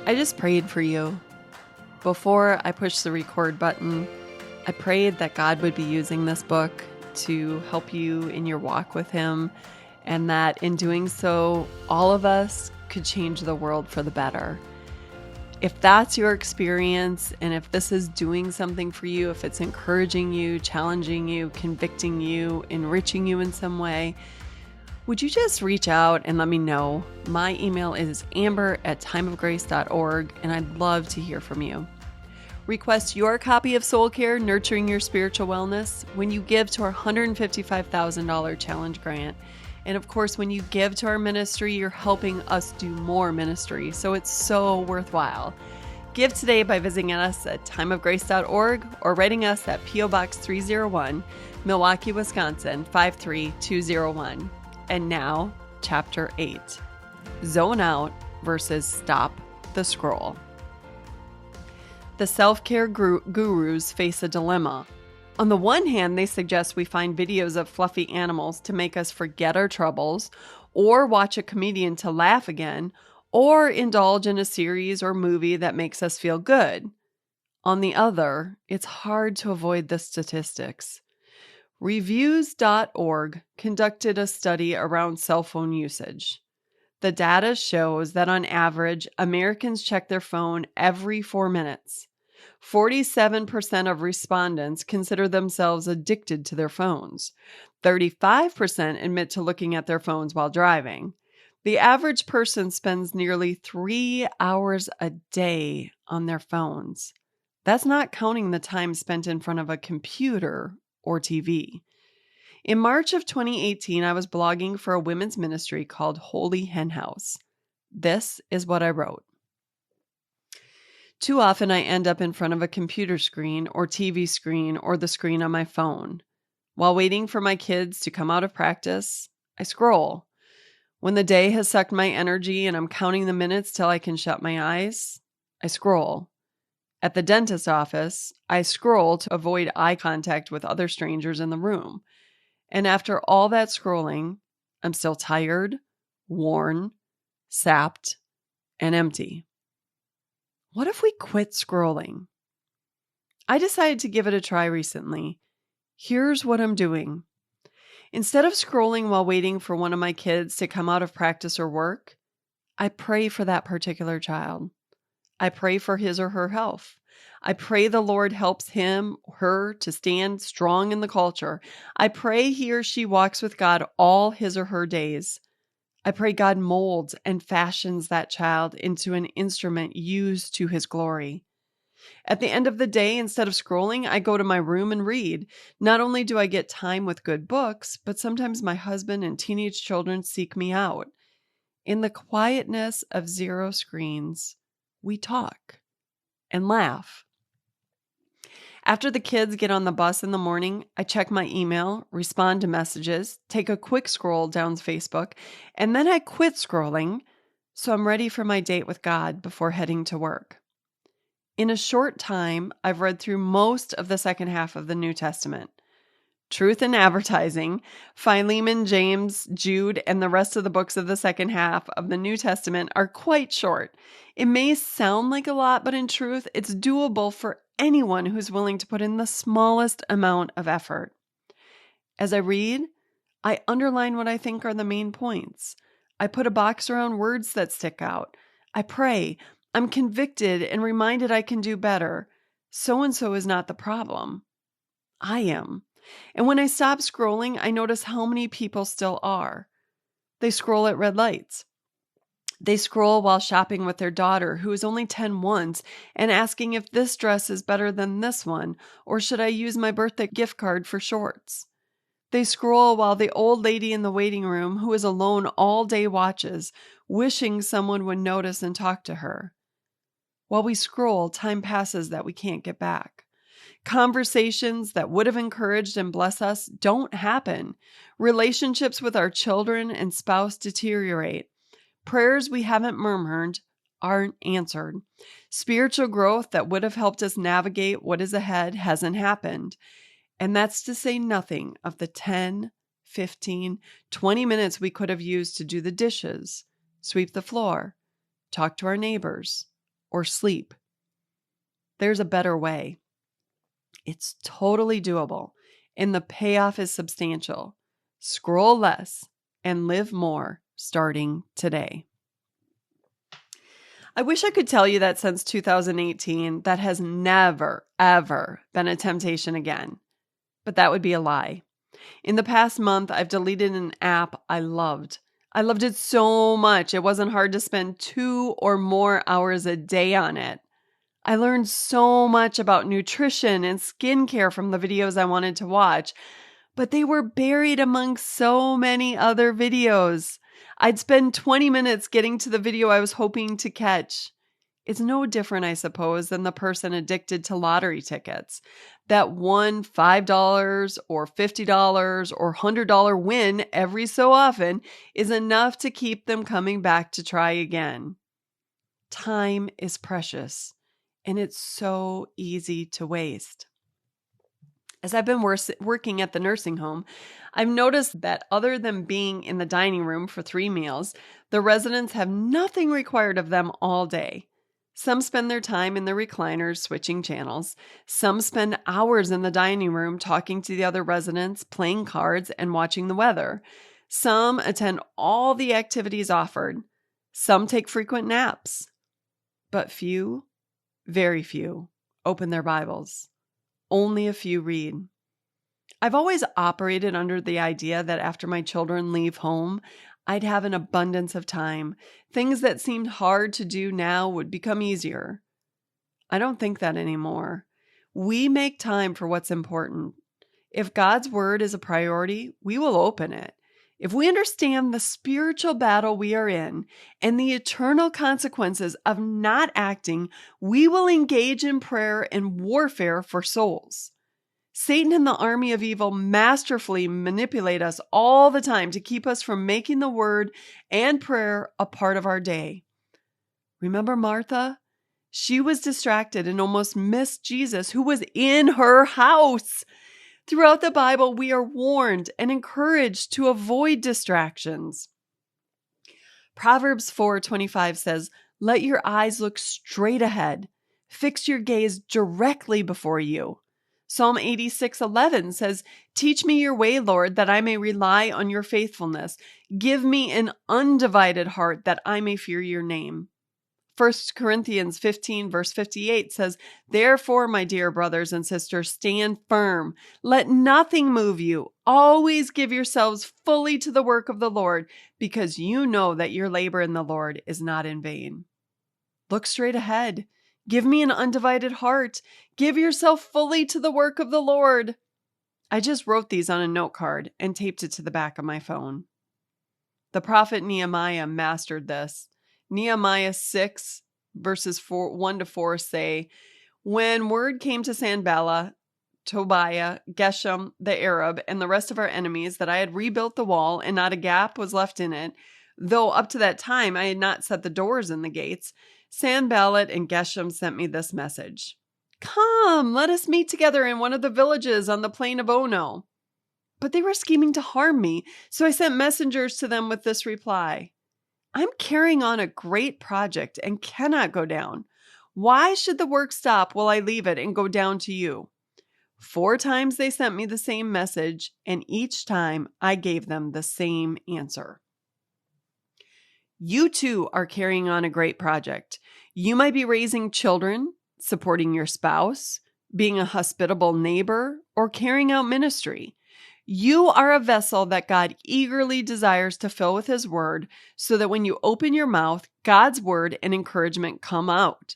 I just prayed for you. Before I pushed the record button, I prayed that God would be using this book to help you in your walk with Him, and that in doing so, all of us could change the world for the better. If that's your experience, and if this is doing something for you, if it's encouraging you, challenging you, convicting you, enriching you in some way, would you just reach out and let me know? My email is amber@timeofgrace.org, and I'd love to hear from you. Request your copy of Soul Care, Nurturing Your Spiritual Wellness when you give to our $155,000 challenge grant. And of course, when you give to our ministry, you're helping us do more ministry, so it's so worthwhile. Give today by visiting us at timeofgrace.org or writing us at P.O. Box 301, Milwaukee, Wisconsin, 53201. And now, Chapter 8, Zone Out versus Stop the Scroll. The self-care gurus face a dilemma. On the one hand, they suggest we find videos of fluffy animals to make us forget our troubles, or watch a comedian to laugh again, or indulge in a series or movie that makes us feel good. On the other, it's hard to avoid the statistics. Reviews.org conducted a study around cell phone usage. The data shows that on average, Americans check their phone every 4 minutes. 47% of respondents consider themselves addicted to their phones. 35% admit to looking at their phones while driving. The average person spends nearly 3 hours a day on their phones. That's not counting the time spent in front of a computer or TV. In March of 2018, I was blogging for a women's ministry called Holy Hen House. This is what I wrote. Too often I end up in front of a computer screen or TV screen or the screen on my phone. While waiting for my kids to come out of practice, I scroll. When the day has sucked my energy and I'm counting the minutes till I can shut my eyes, I scroll. At the dentist's office, I scroll to avoid eye contact with other strangers in the room. And after all that scrolling, I'm still tired, worn, sapped, and empty. What if we quit scrolling? I decided to give it a try recently. Here's what I'm doing. Instead of scrolling while waiting for one of my kids to come out of practice or work, I pray for that particular child. I pray for his or her health. I pray the Lord helps him, her to stand strong in the culture. I pray he or she walks with God all his or her days. I pray God molds and fashions that child into an instrument used to his glory. At the end of the day, instead of scrolling, I go to my room and read. Not only do I get time with good books, but sometimes my husband and teenage children seek me out. In the quietness of zero screens, we talk and laugh. After the kids get on the bus in the morning, I check my email, respond to messages, take a quick scroll down Facebook, and then I quit scrolling so I'm ready for my date with God before heading to work. In a short time, I've read through most of the second half of the New Testament. Truth in Advertising, Philemon, James, Jude, and the rest of the books of the second half of the New Testament are quite short. It may sound like a lot, but in truth, it's doable for anyone who's willing to put in the smallest amount of effort. As I read, I underline what I think are the main points. I put a box around words that stick out. I pray. I'm convicted and reminded I can do better. So-and-so is not the problem. I am. And when I stop scrolling, I notice how many people still are. They scroll at red lights. They scroll while shopping with their daughter, who is only 10 once, and asking if this dress is better than this one, or should I use my birthday gift card for shorts? They scroll while the old lady in the waiting room, who is alone all day, watches, wishing someone would notice and talk to her. While we scroll, time passes that we can't get back. Conversations that would have encouraged and blessed us don't happen. Relationships with our children and spouse deteriorate. Prayers we haven't murmured aren't answered. Spiritual growth that would have helped us navigate what is ahead hasn't happened. And that's to say nothing of the 10, 15, 20 minutes we could have used to do the dishes, sweep the floor, talk to our neighbors, or sleep. There's a better way. It's totally doable, and the payoff is substantial. Scroll less and live more starting today. I wish I could tell you that since 2018, that has never, ever been a temptation again, but that would be a lie. In the past month, I've deleted an app I loved. I loved it so much, it wasn't hard to spend 2 or more hours a day on it. I learned so much about nutrition and skincare from the videos I wanted to watch, but they were buried among so many other videos. I'd spend 20 minutes getting to the video I was hoping to catch. It's no different, I suppose, than the person addicted to lottery tickets. That one $5 or $50 or $100 win every so often is enough to keep them coming back to try again. Time is precious, and it's so easy to waste. As I've been working at the nursing home, I've noticed that other than being in the dining room for 3 meals, the residents have nothing required of them all day. Some spend their time in the recliners switching channels. Some spend hours in the dining room talking to the other residents, playing cards, and watching the weather. Some attend all the activities offered. Some take frequent naps. But few, very few, open their Bibles. Only a few read. I've always operated under the idea that after my children leave home, I'd have an abundance of time. Things that seemed hard to do now would become easier. I don't think that anymore. We make time for what's important. If God's word is a priority, we will open it. If we understand the spiritual battle we are in and the eternal consequences of not acting, we will engage in prayer and warfare for souls. Satan and the army of evil masterfully manipulate us all the time to keep us from making the word and prayer a part of our day. Remember Martha? She was distracted and almost missed Jesus, who was in her house. Throughout the Bible, we are warned and encouraged to avoid distractions. Proverbs 4:25 says, "Let your eyes look straight ahead. Fix your gaze directly before you." Psalm 86:11 says, "Teach me your way, Lord, that I may rely on your faithfulness. Give me an undivided heart that I may fear your name." 1 Corinthians 15 verse 58 says, "Therefore, my dear brothers and sisters, stand firm. Let nothing move you. Always give yourselves fully to the work of the Lord, because you know that your labor in the Lord is not in vain." Look straight ahead. Give me an undivided heart. Give yourself fully to the work of the Lord. I just wrote these on a note card and taped it to the back of my phone. The prophet Nehemiah mastered this. Nehemiah 6 verses 1-4 say, "When word came to Sanballat, Tobiah, Geshem the Arab, and the rest of our enemies that I had rebuilt the wall and not a gap was left in it, though up to that time I had not set the doors in the gates, Sanballat and Geshem sent me this message. 'Come, let us meet together in one of the villages on the plain of Ono.' But they were scheming to harm me, so I sent messengers to them with this reply. 'I'm carrying on a great project and cannot go down. Why should the work stop while I leave it and go down to you?' 4 times they sent me the same message, and each time I gave them the same answer." You too are carrying on a great project. You might be raising children, supporting your spouse, being a hospitable neighbor, or carrying out ministry. You are a vessel that God eagerly desires to fill with His word, so that when you open your mouth, God's word and encouragement come out.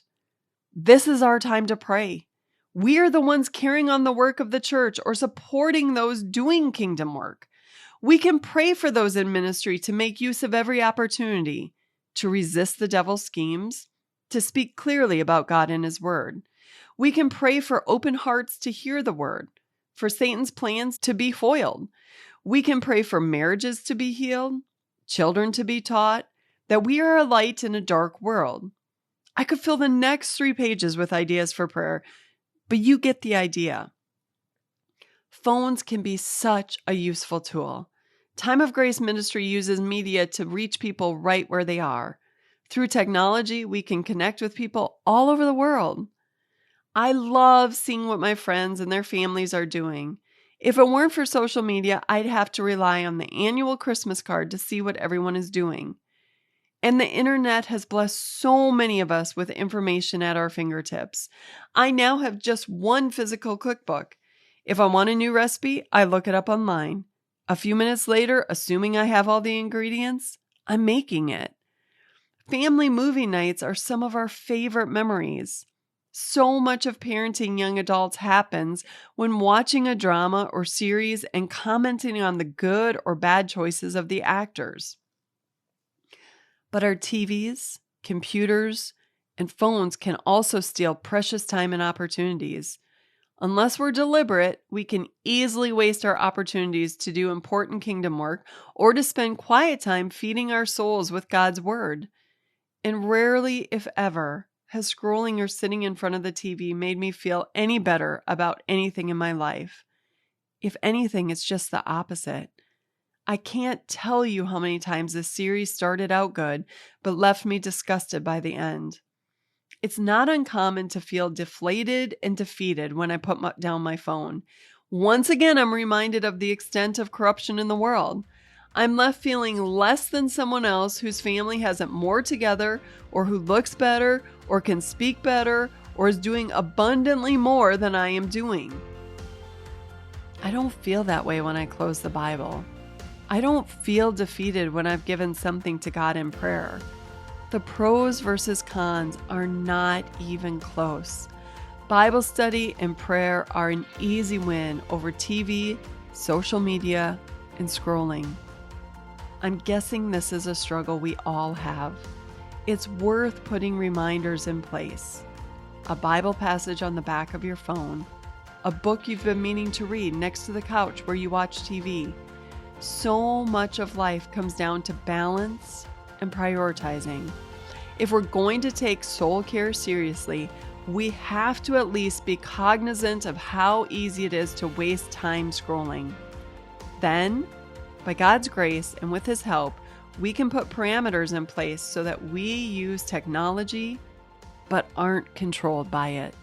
This is our time to pray. We are the ones carrying on the work of the church or supporting those doing kingdom work. We can pray for those in ministry to make use of every opportunity, to resist the devil's schemes, to speak clearly about God and His word. We can pray for open hearts to hear the word, for Satan's plans to be foiled. We can pray for marriages to be healed, children to be taught, that we are a light in a dark world. I could fill the next 3 pages with ideas for prayer, but you get the idea. Phones can be such a useful tool. Time of Grace Ministry uses media to reach people right where they are. Through technology, we can connect with people all over the world. I love seeing what my friends and their families are doing. If it weren't for social media, I'd have to rely on the annual Christmas card to see what everyone is doing. And the internet has blessed so many of us with information at our fingertips. I now have just one physical cookbook. If I want a new recipe, I look it up online. A few minutes later, assuming I have all the ingredients, I'm making it. Family movie nights are some of our favorite memories. So much of parenting young adults happens when watching a drama or series and commenting on the good or bad choices of the actors. But our TVs, computers, and phones can also steal precious time and opportunities. Unless we're deliberate, we can easily waste our opportunities to do important kingdom work or to spend quiet time feeding our souls with God's Word. And rarely, if ever, has scrolling or sitting in front of the TV made me feel any better about anything in my life. If anything, it's just the opposite. I can't tell you how many times this series started out good, but left me disgusted by the end. It's not uncommon to feel deflated and defeated when I put down my phone. Once again, I'm reminded of the extent of corruption in the world. I'm left feeling less than someone else whose family has it more together, or who looks better, or can speak better, or is doing abundantly more than I am doing. I don't feel that way when I close the Bible. I don't feel defeated when I've given something to God in prayer. The pros versus cons are not even close. Bible study and prayer are an easy win over TV, social media, and scrolling. I'm guessing this is a struggle we all have. It's worth putting reminders in place. A Bible passage on the back of your phone. A book you've been meaning to read next to the couch where you watch TV. So much of life comes down to balance and prioritizing. If we're going to take soul care seriously, we have to at least be cognizant of how easy it is to waste time scrolling. Then, by God's grace and with His help, we can put parameters in place so that we use technology but aren't controlled by it.